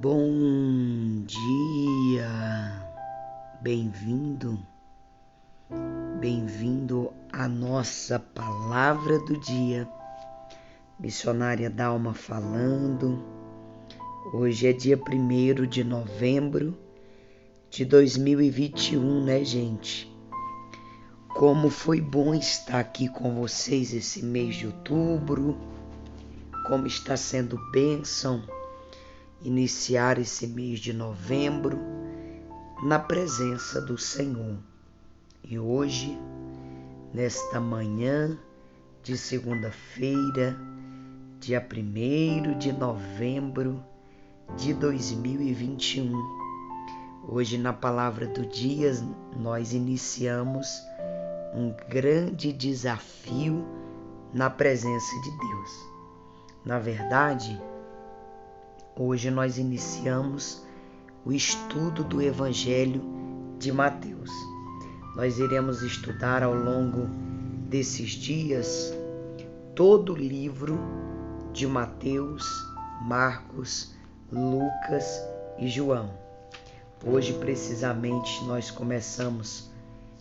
Bom dia, bem-vindo à nossa palavra do dia, Missionária Dalma falando. Hoje é dia 1º de novembro de 2021, né, gente? Como foi bom estar aqui com vocês esse mês de outubro, como está sendo bênção iniciar esse mês de novembro na presença do Senhor. E hoje, nesta manhã de segunda-feira, dia 1º de novembro de 2021, hoje na palavra do dia nós iniciamos um grande desafio na presença de Deus. Na verdade, hoje nós iniciamos o estudo do Evangelho de Mateus. Nós iremos estudar ao longo desses dias todo o livro de Mateus, Marcos, Lucas e João. Hoje, precisamente, nós começamos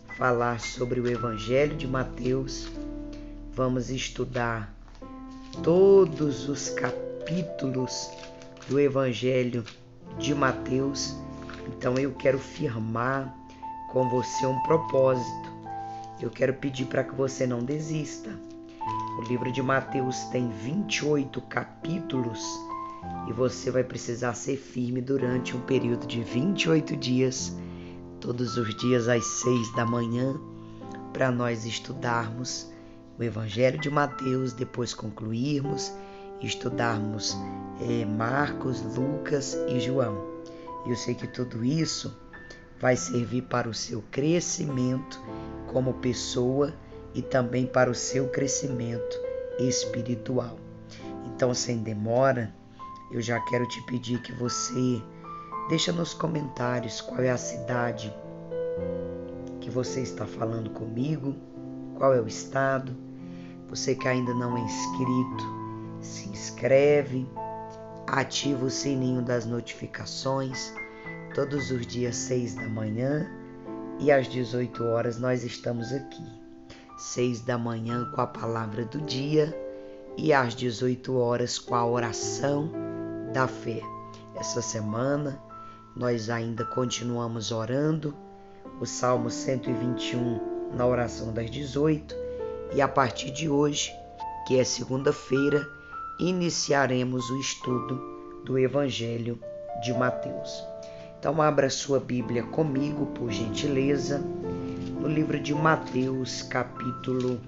a falar sobre o Evangelho de Mateus. Vamos estudar todos os capítulos do Evangelho de Mateus. Então eu quero firmar com você um propósito. Eu quero pedir para que você não desista. O livro de Mateus tem 28 capítulos e você vai precisar ser firme durante um período de 28 dias, todos os dias às 6 da manhã, para nós estudarmos o Evangelho de Mateus, depois concluirmos, estudarmos Marcos, Lucas e João. Eu sei que tudo isso vai servir para o seu crescimento como pessoa e também para o seu crescimento espiritual. Então, sem demora, eu já quero te pedir que você deixa nos comentários qual é a cidade que você está falando comigo, qual é o estado. Você que ainda não é inscrito, se inscreve, ativa o sininho das notificações. Todos os dias 6 da manhã e às 18 horas nós estamos aqui. 6 da manhã com a palavra do dia e às 18 horas com a oração da fé. Essa semana nós ainda continuamos orando o Salmo 121 na oração das 18 e a partir de hoje, que é segunda-feira, iniciaremos o estudo do Evangelho de Mateus. Então abra sua Bíblia comigo, por gentileza, no livro de Mateus, capítulo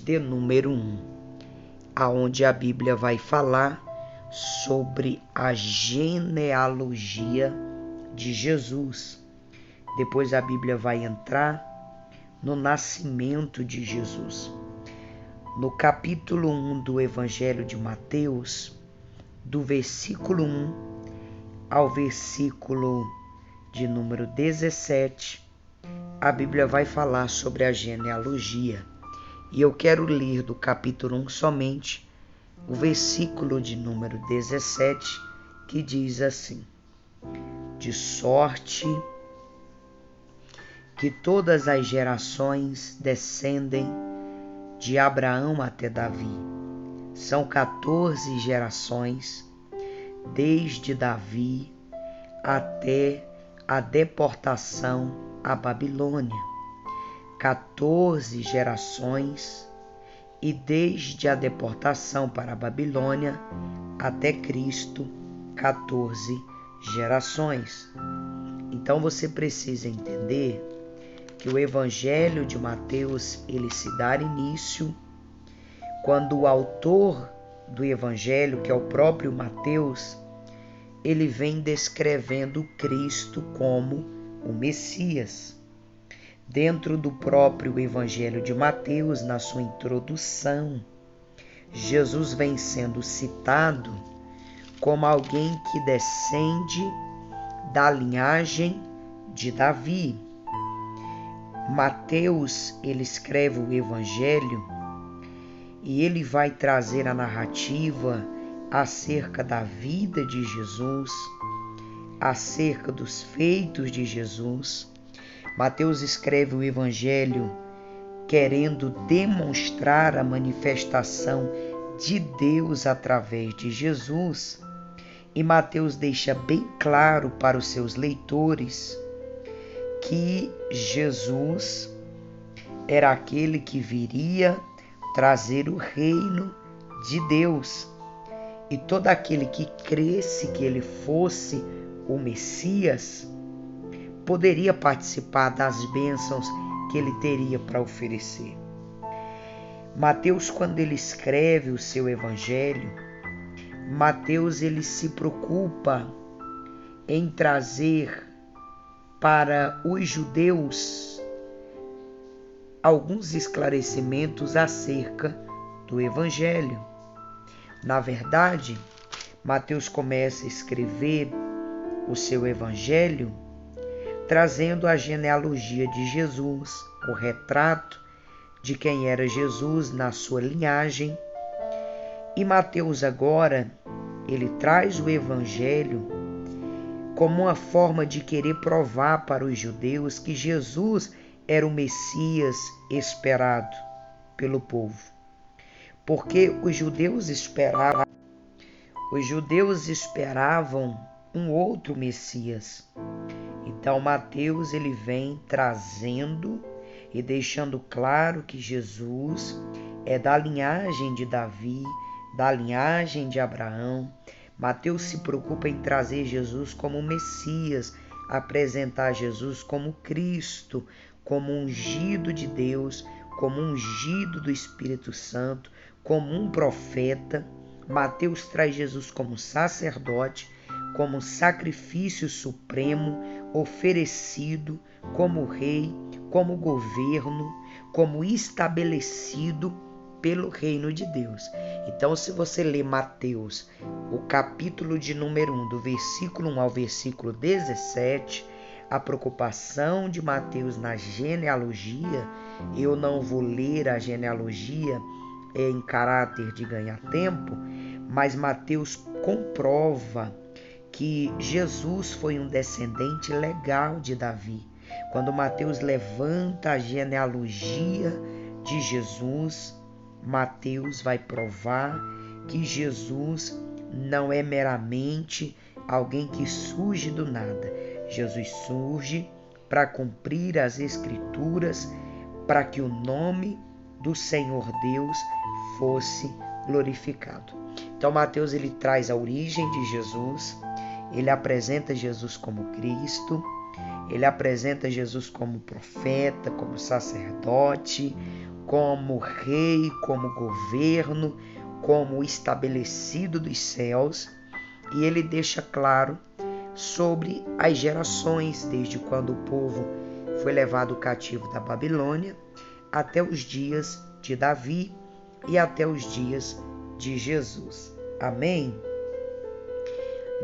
de número 1, aonde a Bíblia vai falar sobre a genealogia de Jesus. Depois a Bíblia vai entrar no nascimento de Jesus. No capítulo 1 do Evangelho de Mateus, do versículo 1 ao versículo de número 17, a Bíblia vai falar sobre a genealogia. E eu quero ler do capítulo 1 somente o versículo de número 17, que diz assim: de sorte que todas as gerações descendem de Abraão até Davi. São 14 gerações, desde Davi até a deportação à Babilônia. 14 gerações, e desde a deportação para a Babilônia até Cristo, 14 gerações. Então você precisa entender que o Evangelho de Mateus, ele se dá início quando o autor do Evangelho, que é o próprio Mateus, ele vem descrevendo Cristo como o Messias. Dentro do próprio Evangelho de Mateus, na sua introdução, Jesus vem sendo citado como alguém que descende da linhagem de Davi. Mateus, ele escreve o Evangelho e ele vai trazer a narrativa acerca da vida de Jesus, acerca dos feitos de Jesus. Mateus escreve o Evangelho querendo demonstrar a manifestação de Deus através de Jesus. E Mateus deixa bem claro para os seus leitores que Jesus era aquele que viria trazer o reino de Deus. E todo aquele que cresce que ele fosse o Messias poderia participar das bênçãos que ele teria para oferecer. Mateus, quando ele escreve o seu evangelho, Mateus ele se preocupa em trazer para os judeus alguns esclarecimentos acerca do evangelho. Na verdade, Mateus começa a escrever o seu evangelho trazendo a genealogia de Jesus, o retrato de quem era Jesus na sua linhagem. E Mateus agora, ele traz o evangelho como uma forma de querer provar para os judeus que Jesus era o Messias esperado pelo povo. Porque os judeus esperavam um outro Messias. Então Mateus ele vem trazendo e deixando claro que Jesus é da linhagem de Davi, da linhagem de Abraão. Mateus se preocupa em trazer Jesus como Messias, apresentar Jesus como Cristo, como ungido de Deus, como ungido do Espírito Santo, como um profeta. Mateus traz Jesus como sacerdote, como sacrifício supremo oferecido, como rei, como governo, como estabelecido pelo reino de Deus. Então, se você ler Mateus, o capítulo de número 1, do versículo 1 ao versículo 17, a preocupação de Mateus na genealogia, eu não vou ler a genealogia em caráter de ganhar tempo, mas Mateus comprova que Jesus foi um descendente legal de Davi. Quando Mateus levanta a genealogia de Jesus, Mateus vai provar que Jesus não é meramente alguém que surge do nada. Jesus surge para cumprir as Escrituras, para que o nome do Senhor Deus fosse glorificado. Então Mateus ele traz a origem de Jesus, ele apresenta Jesus como Cristo, ele apresenta Jesus como profeta, como sacerdote, como rei, como governo, como estabelecido dos céus, e ele deixa claro sobre as gerações, desde quando o povo foi levado cativo da Babilônia, até os dias de Davi e até os dias de Jesus. Amém?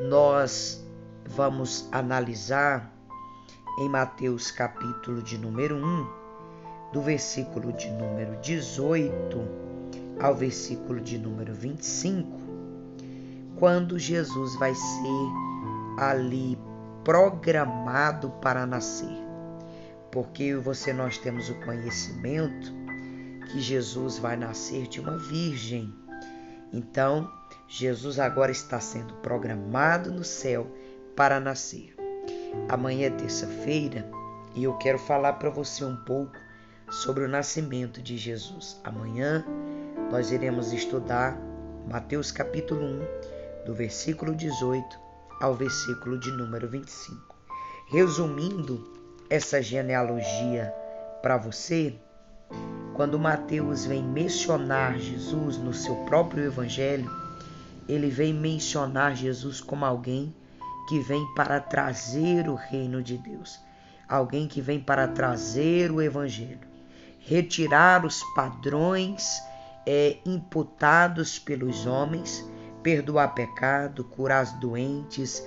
Nós vamos analisar em Mateus capítulo de número 1, do versículo de número 18 ao versículo de número 25, quando Jesus vai ser ali programado para nascer. Porque nós temos o conhecimento que Jesus vai nascer de uma virgem. Então, Jesus agora está sendo programado no céu para nascer. Amanhã é terça-feira e eu quero falar para você um pouco sobre o nascimento de Jesus. Amanhã nós iremos estudar Mateus capítulo 1, do versículo 18 ao versículo de número 25. Resumindo essa genealogia para você, quando Mateus vem mencionar Jesus no seu próprio evangelho, ele vem mencionar Jesus como alguém que vem para trazer o reino de Deus, alguém que vem para trazer o evangelho, retirar os padrões imputados pelos homens, perdoar pecado, curar os doentes,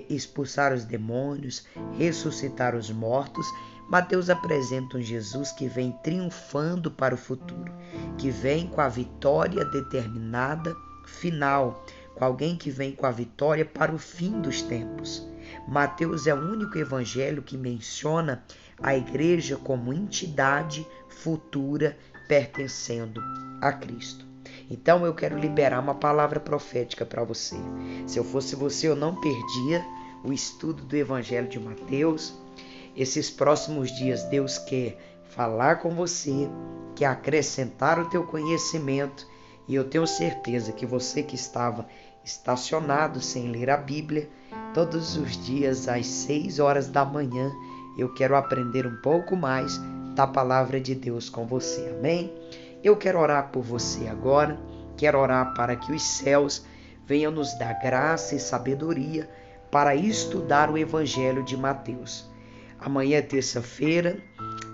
expulsar os demônios, ressuscitar os mortos. Mateus apresenta um Jesus que vem triunfando para o futuro, que vem com a vitória determinada, final, com alguém que vem com a vitória para o fim dos tempos. Mateus é o único evangelho que menciona a igreja como entidade futura pertencendo a Cristo. Então eu quero liberar uma palavra profética para você. Se eu fosse você, eu não perdia o estudo do evangelho de Mateus. Esses próximos dias Deus quer falar com você, quer acrescentar o teu conhecimento, e eu tenho certeza que você que estava estacionado sem ler a Bíblia, todos os dias às 6 horas da manhã, eu quero aprender um pouco mais da palavra de Deus com você, amém? Eu quero orar por você agora, quero orar para que os céus venham nos dar graça e sabedoria para estudar o Evangelho de Mateus. Amanhã é terça-feira,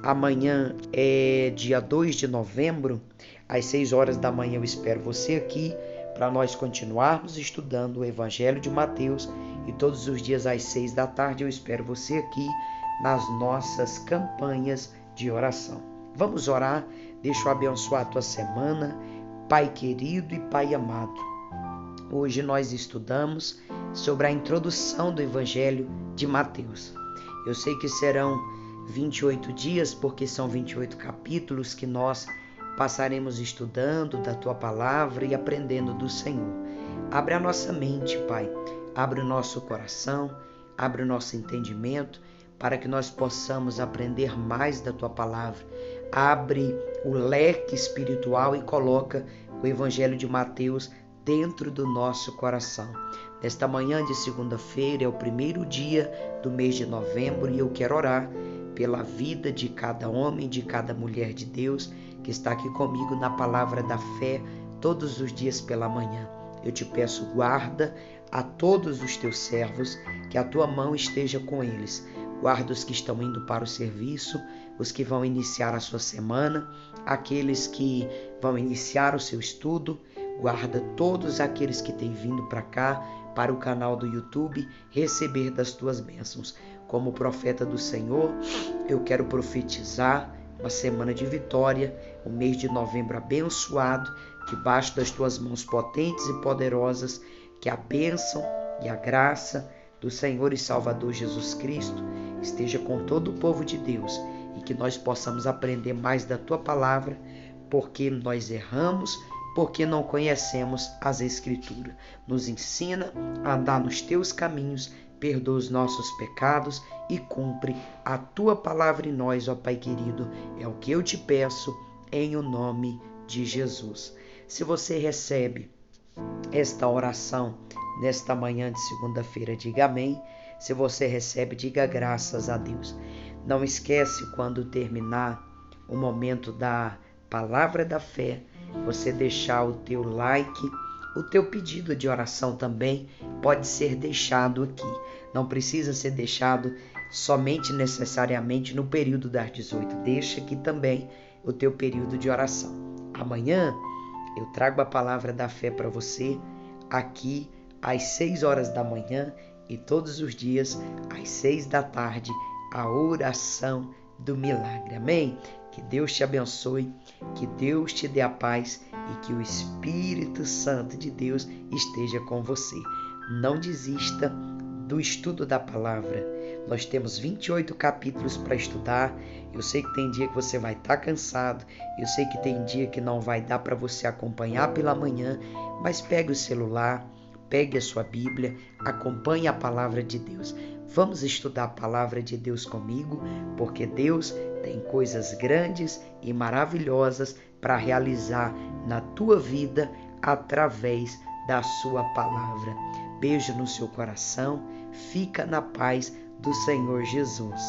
amanhã é dia 2 de novembro, às 6 horas da manhã eu espero você aqui para nós continuarmos estudando o Evangelho de Mateus, e todos os dias às 6 da tarde eu espero você aqui nas nossas campanhas de oração. Vamos orar, deixa eu abençoar a tua semana, Pai querido e Pai amado. Hoje nós estudamos sobre a introdução do Evangelho de Mateus. Eu sei que serão 28 dias, porque são 28 capítulos que nós passaremos estudando da Tua Palavra e aprendendo do Senhor. Abre a nossa mente, Pai, abre o nosso coração, abre o nosso entendimento, para que nós possamos aprender mais da Tua Palavra. Abre o leque espiritual e coloca o Evangelho de Mateus dentro do nosso coração. Nesta manhã de segunda-feira é o primeiro dia do mês de novembro e eu quero orar pela vida de cada homem, de cada mulher de Deus que está aqui comigo na palavra da fé todos os dias pela manhã. Eu te peço, guarda a todos os teus servos, que a tua mão esteja com eles. Guarda os que estão indo para o serviço, os que vão iniciar a sua semana, aqueles que vão iniciar o seu estudo. Guarda todos aqueles que têm vindo para cá, para o canal do YouTube, receber das tuas bênçãos. Como profeta do Senhor, eu quero profetizar uma semana de vitória, um mês de novembro abençoado, debaixo das tuas mãos potentes e poderosas, que a bênção e a graça do Senhor e Salvador Jesus Cristo esteja com todo o povo de Deus e que nós possamos aprender mais da tua palavra, porque nós erramos, porque não conhecemos as Escrituras. Nos ensina a andar nos teus caminhos, perdoa os nossos pecados e cumpre a tua palavra em nós, ó Pai querido. É o que eu te peço em o nome de Jesus. Se você recebe esta oração nesta manhã de segunda-feira, diga amém. Se você recebe, diga graças a Deus. Não esquece, quando terminar o momento da palavra da fé, você deixar o teu like, o teu pedido de oração também pode ser deixado aqui. Não precisa ser deixado somente necessariamente no período das 18. Deixa aqui também o teu período de oração. Amanhã eu trago a palavra da fé para você aqui às 6 horas da manhã e todos os dias às 6 da tarde, a oração do milagre. Amém? Que Deus te abençoe, que Deus te dê a paz e que o Espírito Santo de Deus esteja com você. Não desista do estudo da palavra. Nós temos 28 capítulos para estudar. Eu sei que tem dia que você vai estar cansado, eu sei que tem dia que não vai dar para você acompanhar pela manhã, mas pegue o celular, pegue a sua Bíblia, acompanhe a palavra de Deus. Vamos estudar a palavra de Deus comigo, porque Deus tem coisas grandes e maravilhosas para realizar na tua vida através da sua palavra. Beijo no seu coração, fica na paz do Senhor Jesus.